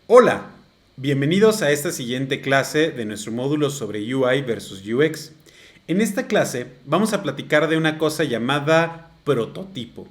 Hola, bienvenidos a esta siguiente clase de nuestro módulo sobre UI versus UX. En esta clase vamos a platicar de una cosa llamada prototipo.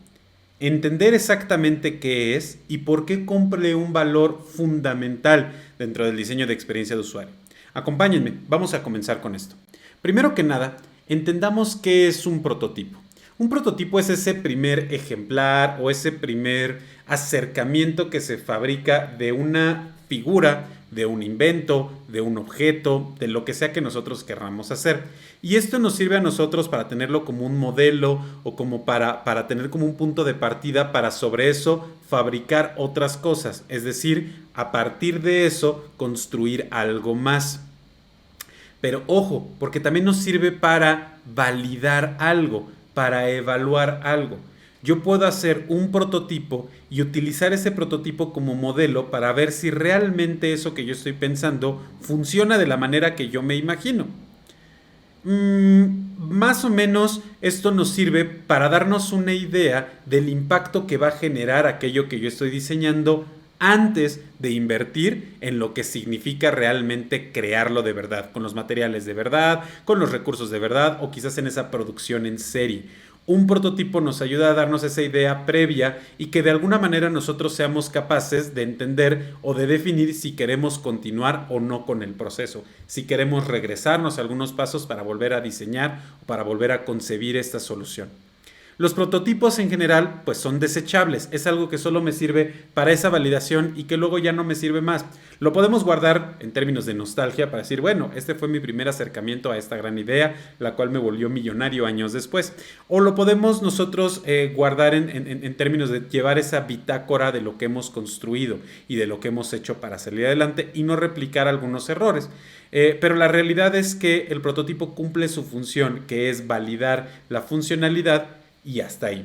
Entender exactamente qué es y por qué cumple un valor fundamental dentro del diseño de experiencia de usuario. Acompáñenme, vamos a comenzar con esto. Primero que nada, entendamos qué es un prototipo. Un prototipo es ese primer ejemplar o ese primer acercamiento que se fabrica de una figura, de un invento, de un objeto, de lo que sea que nosotros querramos hacer. Y esto nos sirve a nosotros para tenerlo como un modelo o como para tener como un punto de partida para sobre eso fabricar otras cosas. Es decir, a partir de eso construir algo más. Pero ojo, porque también nos sirve para validar algo, para evaluar algo. Yo puedo hacer un prototipo y utilizar ese prototipo como modelo para ver si realmente eso que yo estoy pensando funciona de la manera que yo me imagino. Más o menos esto nos sirve para darnos una idea del impacto que va a generar aquello que yo estoy diseñando antes de invertir en lo que significa realmente crearlo de verdad, con los materiales de verdad, con los recursos de verdad o quizás en esa producción en serie. Un prototipo nos ayuda a darnos esa idea previa y que de alguna manera nosotros seamos capaces de entender o de definir si queremos continuar o no con el proceso, si queremos regresarnos a algunos pasos para volver a diseñar o para volver a concebir esta solución. Los prototipos en general pues son desechables, es algo que solo me sirve para esa validación y que luego ya no me sirve más. Lo podemos guardar en términos de nostalgia para decir, bueno, este fue mi primer acercamiento a esta gran idea, la cual me volvió millonario años después. O lo podemos nosotros guardar en términos de llevar esa bitácora de lo que hemos construido y de lo que hemos hecho para salir adelante y no replicar algunos errores. Pero la realidad es que el prototipo cumple su función, que es validar la funcionalidad y hasta ahí.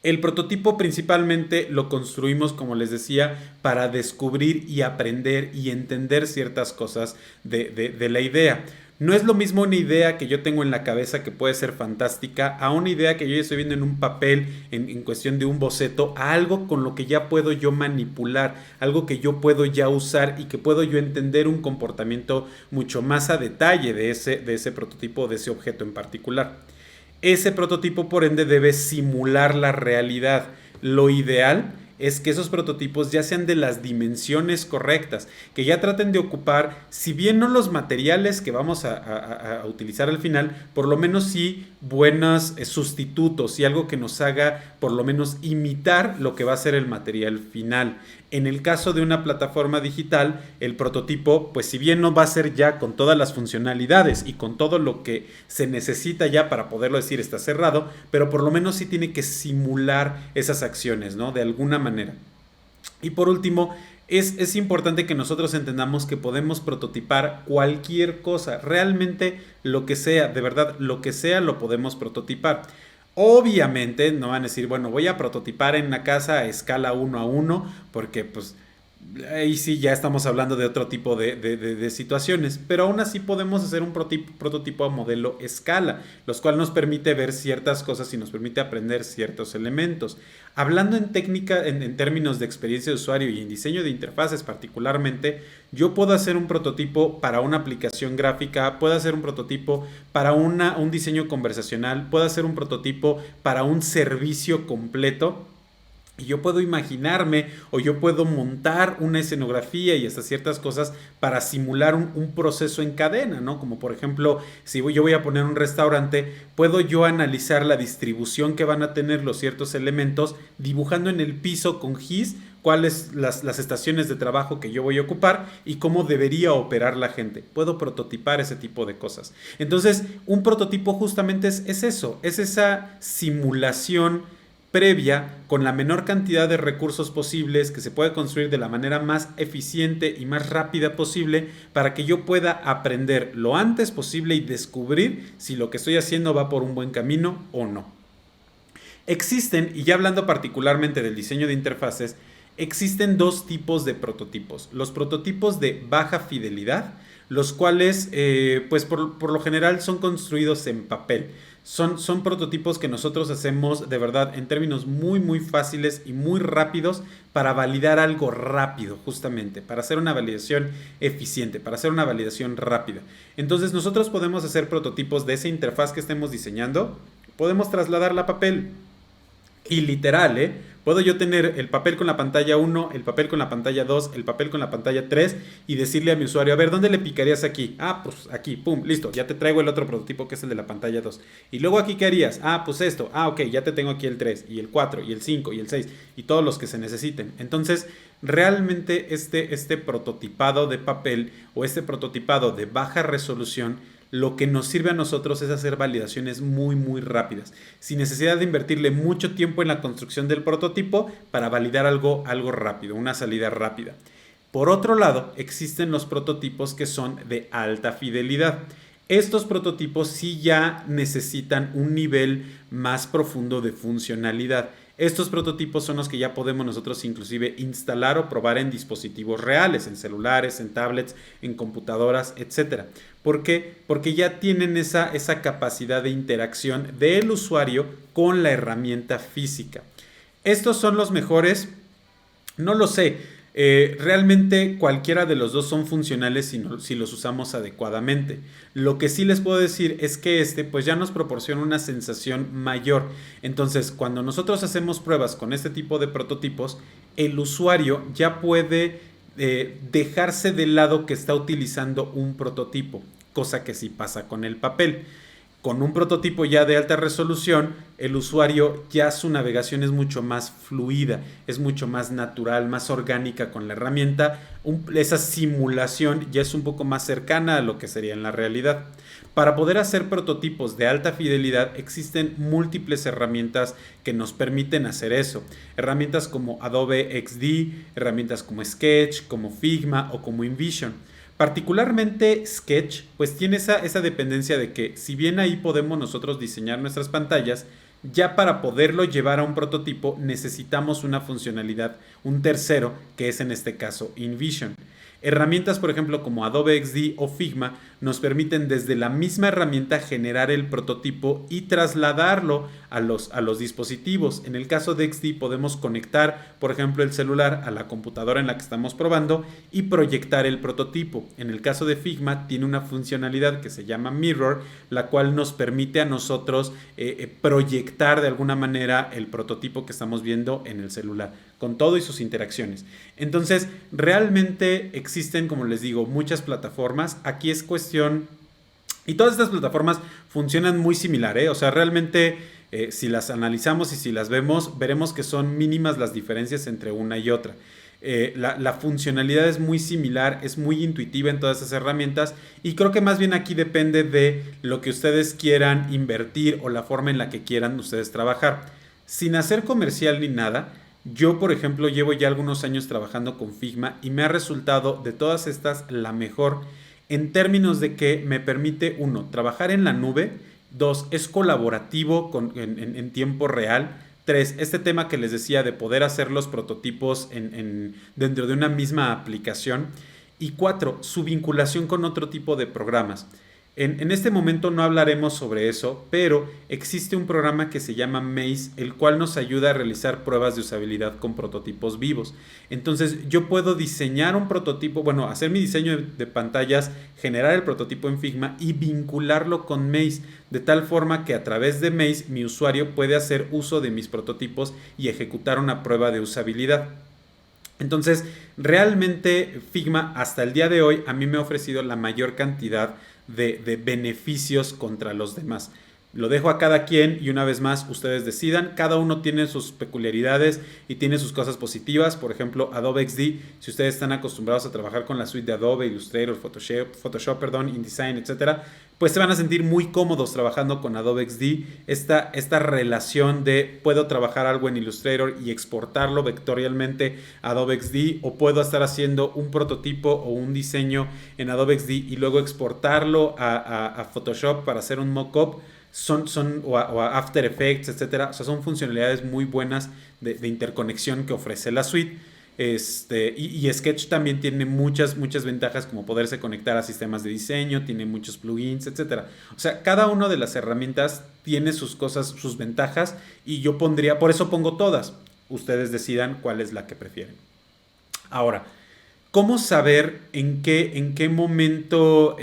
El prototipo principalmente lo construimos, como les decía, para descubrir y aprender y entender ciertas cosas de la idea. No es lo mismo una idea que yo tengo en la cabeza que puede ser fantástica a una idea que yo ya estoy viendo en un papel, en cuestión de un boceto, a algo con lo que ya puedo yo manipular, algo que yo puedo ya usar y que puedo yo entender un comportamiento mucho más a detalle de ese prototipo, de ese objeto en particular. Ese prototipo, por ende, debe simular la realidad. Lo ideal es que esos prototipos ya sean de las dimensiones correctas, que ya traten de ocupar, si bien no los materiales que vamos a utilizar al final, por lo menos sí buenos sustitutos y algo que nos haga por lo menos imitar lo que va a ser el material final. En el caso de una plataforma digital, el prototipo, pues si bien no va a ser ya con todas las funcionalidades y con todo lo que se necesita ya para poderlo decir está cerrado, pero por lo menos sí tiene que simular esas acciones, ¿no? De alguna manera. Y por último, es importante que nosotros entendamos que podemos prototipar cualquier cosa, realmente lo que sea, de verdad, lo que sea lo podemos prototipar. Obviamente no van a decir, bueno, voy a prototipar en una casa a escala 1 a 1, porque pues ahí sí ya estamos hablando de otro tipo de situaciones, pero aún así podemos hacer un prototipo a modelo escala, los cual nos permite ver ciertas cosas y nos permite aprender ciertos elementos. Hablando en técnica, en términos de experiencia de usuario y en diseño de interfaces particularmente, yo puedo hacer un prototipo para una aplicación gráfica, puedo hacer un prototipo para un diseño conversacional, puedo hacer un prototipo para un servicio completo. Y yo puedo imaginarme o yo puedo montar una escenografía y hasta ciertas cosas para simular un proceso en cadena, ¿no? Como por ejemplo, si yo voy a poner un restaurante, puedo yo analizar la distribución que van a tener los ciertos elementos, dibujando en el piso con GIS cuáles las estaciones de trabajo que yo voy a ocupar y cómo debería operar la gente. Puedo prototipar ese tipo de cosas. Entonces, un prototipo justamente es eso, es esa simulación previa con la menor cantidad de recursos posibles que se puede construir de la manera más eficiente y más rápida posible para que yo pueda aprender lo antes posible y descubrir si lo que estoy haciendo va por un buen camino o no. Existen, y ya hablando particularmente del diseño de interfaces, existen dos tipos de prototipos. Los prototipos de baja fidelidad, los cuales pues por lo general son construidos en papel. Son prototipos que nosotros hacemos de verdad en términos muy muy fáciles y muy rápidos para validar algo rápido, justamente, para hacer una validación eficiente, para hacer una validación rápida. Entonces nosotros podemos hacer prototipos de esa interfaz que estemos diseñando, podemos trasladarla a papel. Y literal, ¿eh? Puedo yo tener el papel con la pantalla 1, el papel con la pantalla 2, el papel con la pantalla 3 y decirle a mi usuario, a ver, ¿dónde le picarías aquí? Ah, pues aquí, pum, listo, ya te traigo el otro prototipo que es el de la pantalla 2. Y luego aquí, ¿qué harías? Ah, pues esto, ok, ya te tengo aquí el 3 y el 4 y el 5 y el 6 y todos los que se necesiten. Entonces, realmente este prototipado de papel o este prototipado de baja resolución lo que nos sirve a nosotros es hacer validaciones muy muy rápidas, sin necesidad de invertirle mucho tiempo en la construcción del prototipo para validar algo rápido, una salida rápida. Por otro lado, existen los prototipos que son de alta fidelidad. Estos prototipos sí ya necesitan un nivel más profundo de funcionalidad. Estos prototipos son los que ya podemos nosotros inclusive instalar o probar en dispositivos reales, en celulares, en tablets, en computadoras, etcétera. ¿Por qué? Porque ya tienen esa capacidad de interacción del usuario con la herramienta física. ¿Estos son los mejores? No lo sé. Realmente cualquiera de los dos son funcionales si los usamos adecuadamente. Lo que sí les puedo decir es que pues ya nos proporciona una sensación mayor. Entonces, cuando nosotros hacemos pruebas con este tipo de prototipos, el usuario ya puede dejarse de lado que está utilizando un prototipo, cosa que sí pasa con el papel. Con un prototipo ya de alta resolución, el usuario ya su navegación es mucho más fluida, es mucho más natural, más orgánica con la herramienta. Esa simulación ya es un poco más cercana a lo que sería en la realidad. Para poder hacer prototipos de alta fidelidad existen múltiples herramientas que nos permiten hacer eso. Herramientas como Adobe XD, herramientas como Sketch, como Figma o como InVision. Particularmente Sketch, pues tiene esa dependencia de que si bien ahí podemos nosotros diseñar nuestras pantallas, ya para poderlo llevar a un prototipo necesitamos una funcionalidad, un tercero, que es en este caso InVision. Herramientas, por ejemplo, como Adobe XD o Figma, nos permiten desde la misma herramienta generar el prototipo y trasladarlo a los dispositivos. En el caso de XD podemos conectar, por ejemplo, el celular a la computadora en la que estamos probando y proyectar el prototipo. En el caso de Figma tiene una funcionalidad que se llama Mirror, la cual nos permite a nosotros proyectar de alguna manera el prototipo que estamos viendo en el celular, con todo y sus interacciones. Entonces, realmente existen, como les digo, muchas plataformas. Aquí es cuestión... Y todas estas plataformas funcionan muy similar, ¿eh? O sea, realmente si las analizamos y si las vemos, veremos que son mínimas las diferencias entre una y otra. La funcionalidad es muy similar, es muy intuitiva en todas esas herramientas y creo que más bien aquí depende de lo que ustedes quieran invertir o la forma en la que quieran ustedes trabajar. Sin hacer comercial ni nada, yo, por ejemplo, llevo ya algunos años trabajando con Figma y me ha resultado de todas estas la mejor en términos de que me permite, uno, trabajar en la nube, dos, es colaborativo en tiempo real, tres, este tema que les decía de poder hacer los prototipos dentro de una misma aplicación y cuatro, su vinculación con otro tipo de programas. En este momento no hablaremos sobre eso, pero existe un programa que se llama Maze, el cual nos ayuda a realizar pruebas de usabilidad con prototipos vivos. Entonces yo puedo diseñar un prototipo, bueno, hacer mi diseño de pantallas, generar el prototipo en Figma y vincularlo con Maze, de tal forma que a través de Maze mi usuario puede hacer uso de mis prototipos y ejecutar una prueba de usabilidad. Entonces, realmente Figma hasta el día de hoy a mí me ha ofrecido la mayor cantidad de beneficios contra los demás. Lo dejo a cada quien y una vez más ustedes decidan. Cada uno tiene sus peculiaridades y tiene sus cosas positivas. Por ejemplo, Adobe XD, si ustedes están acostumbrados a trabajar con la suite de Adobe, Illustrator, Photoshop, InDesign, etcétera, pues se van a sentir muy cómodos trabajando con Adobe XD. Esta relación de puedo trabajar algo en Illustrator y exportarlo vectorialmente a Adobe XD, o puedo estar haciendo un prototipo o un diseño en Adobe XD y luego exportarlo a Photoshop para hacer un mockup. O a After Effects, etcétera. O sea, son funcionalidades muy buenas de interconexión que ofrece la suite. Y Sketch también tiene muchas ventajas como poderse conectar a sistemas de diseño, tiene muchos plugins, etcétera. O sea, cada una de las herramientas tiene sus cosas, sus ventajas y yo pondría, por eso pongo todas. Ustedes decidan cuál es la que prefieren. Ahora, ¿cómo saber en qué momento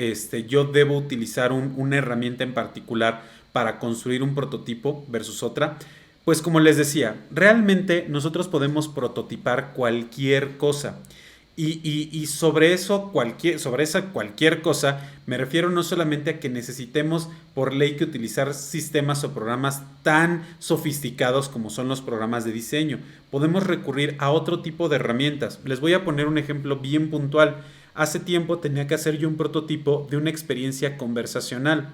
yo debo utilizar una herramienta en particular para construir un prototipo versus otra? Pues como les decía, realmente nosotros podemos prototipar cualquier cosa. Y sobre eso, sobre esa cualquier cosa, me refiero no solamente a que necesitemos por ley que utilizar sistemas o programas tan sofisticados como son los programas de diseño. Podemos recurrir a otro tipo de herramientas. Les voy a poner un ejemplo bien puntual. Hace tiempo tenía que hacer yo un prototipo de una experiencia conversacional.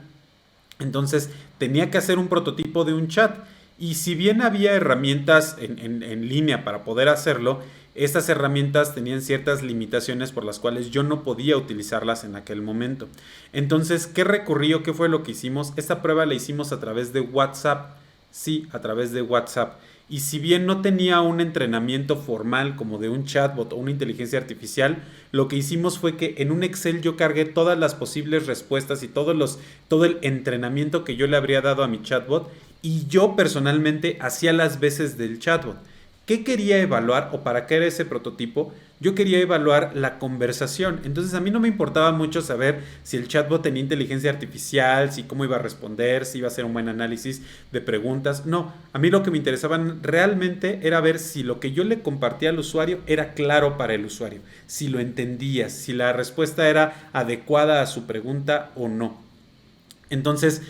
Entonces tenía que hacer un prototipo de un chat. Y si bien había herramientas en línea para poder hacerlo, estas herramientas tenían ciertas limitaciones por las cuales yo no podía utilizarlas en aquel momento. Entonces, ¿qué recurrí o qué fue lo que hicimos? Esta prueba la hicimos a través de WhatsApp. Sí, a través de WhatsApp. Y si bien no tenía un entrenamiento formal como de un chatbot o una inteligencia artificial, lo que hicimos fue que en un Excel yo cargué todas las posibles respuestas y todo el entrenamiento que yo le habría dado a mi chatbot y yo personalmente hacía las veces del chatbot. ¿Qué quería evaluar o para qué era ese prototipo? Yo quería evaluar la conversación. Entonces a mí no me importaba mucho saber si el chatbot tenía inteligencia artificial, si cómo iba a responder, si iba a hacer un buen análisis de preguntas. No, a mí lo que me interesaba realmente era ver si lo que yo le compartía al usuario era claro para el usuario, si lo entendía, si la respuesta era adecuada a su pregunta o no. Entonces,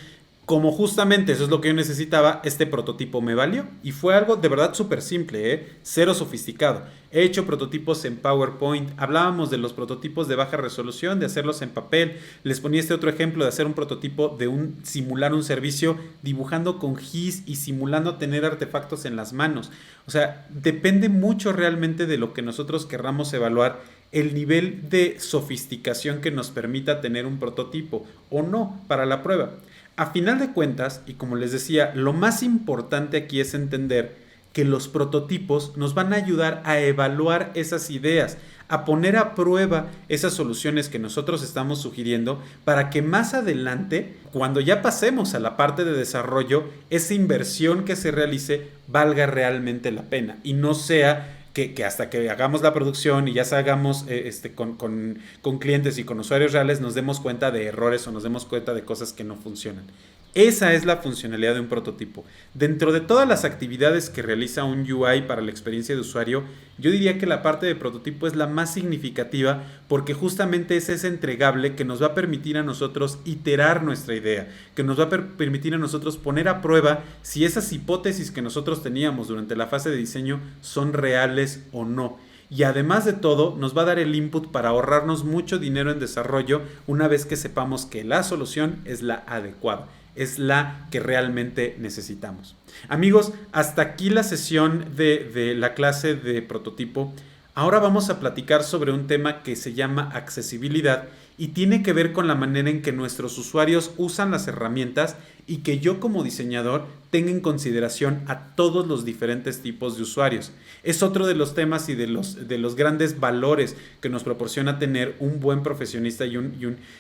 como justamente eso es lo que yo necesitaba, este prototipo me valió. Y fue algo de verdad súper simple, ¿eh? Cero sofisticado. He hecho prototipos en PowerPoint. Hablábamos de los prototipos de baja resolución, de hacerlos en papel. Les ponía este otro ejemplo de hacer un prototipo de simular un servicio dibujando con GIS y simulando tener artefactos en las manos. O sea, depende mucho realmente de lo que nosotros querramos evaluar, el nivel de sofisticación que nos permita tener un prototipo o no para la prueba. A final de cuentas, y como les decía, lo más importante aquí es entender que los prototipos nos van a ayudar a evaluar esas ideas, a poner a prueba esas soluciones que nosotros estamos sugiriendo para que más adelante, cuando ya pasemos a la parte de desarrollo, esa inversión que se realice valga realmente la pena y no sea que hasta que hagamos la producción y ya salgamos con clientes y con usuarios reales nos demos cuenta de errores o nos demos cuenta de cosas que no funcionan. Esa es la funcionalidad de un prototipo. Dentro de todas las actividades que realiza un UI para la experiencia de usuario, yo diría que la parte de prototipo es la más significativa porque justamente es ese entregable que nos va a permitir a nosotros iterar nuestra idea, que nos va a permitir a nosotros poner a prueba si esas hipótesis que nosotros teníamos durante la fase de diseño son reales o no. Y además de todo, nos va a dar el input para ahorrarnos mucho dinero en desarrollo una vez que sepamos que la solución es la adecuada, es la que realmente necesitamos. Amigos, hasta aquí la sesión de la clase de prototipo. Ahora vamos a platicar sobre un tema que se llama accesibilidad y tiene que ver con la manera en que nuestros usuarios usan las herramientas y que yo como diseñador tenga en consideración a todos los diferentes tipos de usuarios. Es otro de los temas y de los grandes valores que nos proporciona tener un buen profesionista y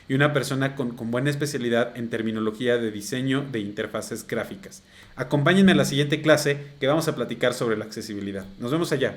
una persona con buena especialidad en terminología de diseño de interfaces gráficas. Acompáñenme a la siguiente clase que vamos a platicar sobre la accesibilidad. Nos vemos allá.